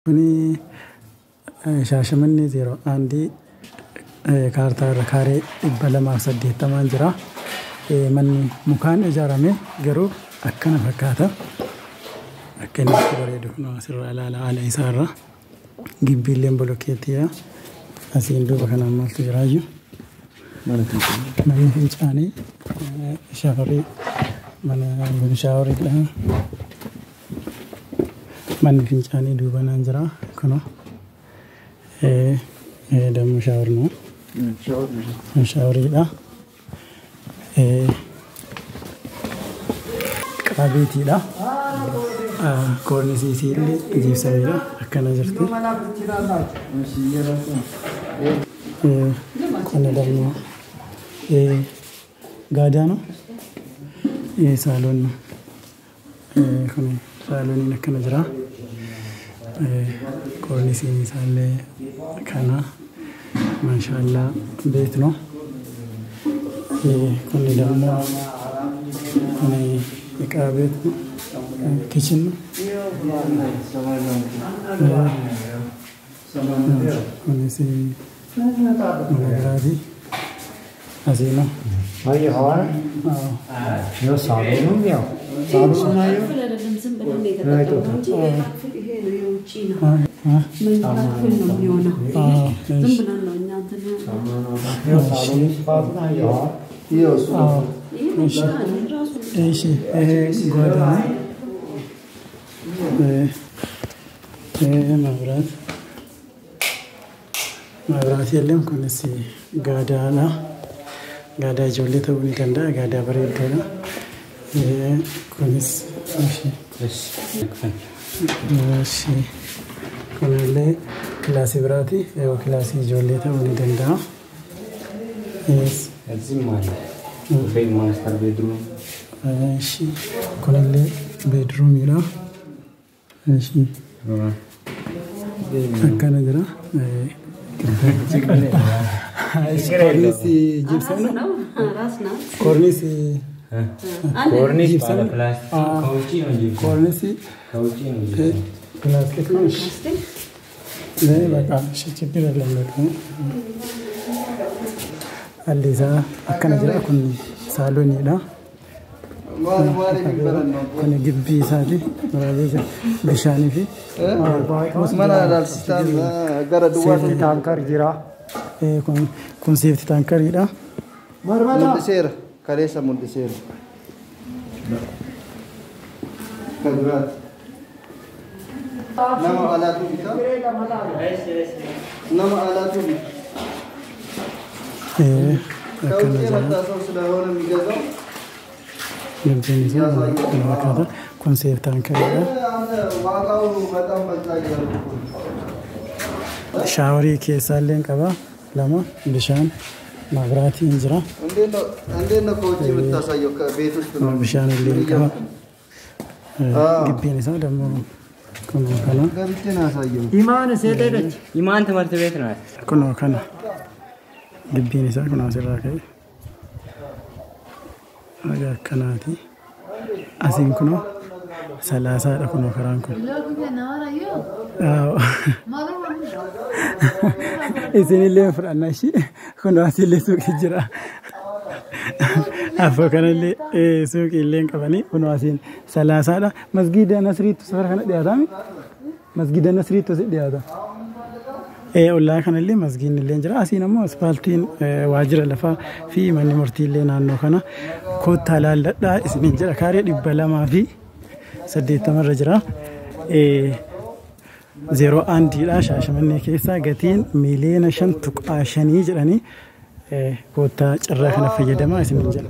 Kuni shaashamanni zero andi kaartaa irra kaaree 280 jira. Manni mukaan ijaarame garuu akkana fakkaata. Akka inni itti bareedu asirraa ilaala ala isaarra. Gibbiilleen bolokkeettiidha. Asiin duuba kanaan maaltu jiraayyuu. Manni fincaanii shaaworii mana shaaworiidha. Manni fincaanii duuba naan jira kuno. Dammo shaawornoo. Shaaworiidha. Qabeetiidha. Koornisiisiillee jiibsameedha. Akkana jirti. Kana dammoo gaadaano. Saaloon kun saalooniin akkana jira. Koornisiin isaallee kana maashaallah beekno. Kun dammoo kun qabeetu kitchen kunis magaraati asino Ayo hawa yo salon ya salon ayo nah itu yo salon sepatu ayo iyo guarda Mabrat yellem kunis gaadaadha. Gaadaa ijoollee ta'uu ni danda'a. Gaadaa bareeddoodha. Kunis kunillee kilaasii biraati. Kilaasii ijoollee ta'uu ni danda'a. Kunillee beedruumiidha. Akkana jira. Kornisi gypsum no? Kornisi gypsum. Kornisi plastic no? Ne baka şişe lemletu. Allisa akkana jira kun saloniidha. Kun gibbii isaati. Maraajii bishaanii fi mana dalsistaan gara duwwaa taankar jira. Kun safety tankariidha. Mundiseera kaleessa mundiseera. Kaduraat. Nama alaatu bita. Nama alaatu bita. Akkana jira. Gibbiin isaa kun fakkaata. Kun safety tankariidha. Shaaworii keessaallee qaba. Lama bishaan mabraatiin jira. Andeena kochi bittasaayyo beetus kun bishaan illee qaba. Gibbiin isaa dammoo kun kana. Garitti naasaayyo. Imaan seeteedha. Imaan tamarti beekna. Kun kana. Gibbiin isaa kun asirraa ka'e. Aga akkanaati. Asiin kun salaasaadha kun karaan kun. Isinillee fudhanna ishii kun asillee suuqii jira. Afoo kanallee suuqii illee qabanii kun asiin salaasaadha. Masgiida Nasriitu safara kana dhiyaatami. Masgiida Nasriitu si dhiyaata. Ollaa kanallee masgiidni illee jira. Asiin ammoo aspaaltiin waajjira lafaa fi manni murtii illee naannoo kana koottaa laalladhaa isiniin jira. Kaaree 280 irra jira. Zero andiidha shaashamannee keessaa gatiin miliyoona 5.5 jedhanii koottaa carraa kana fayyadamaa isiniin jira.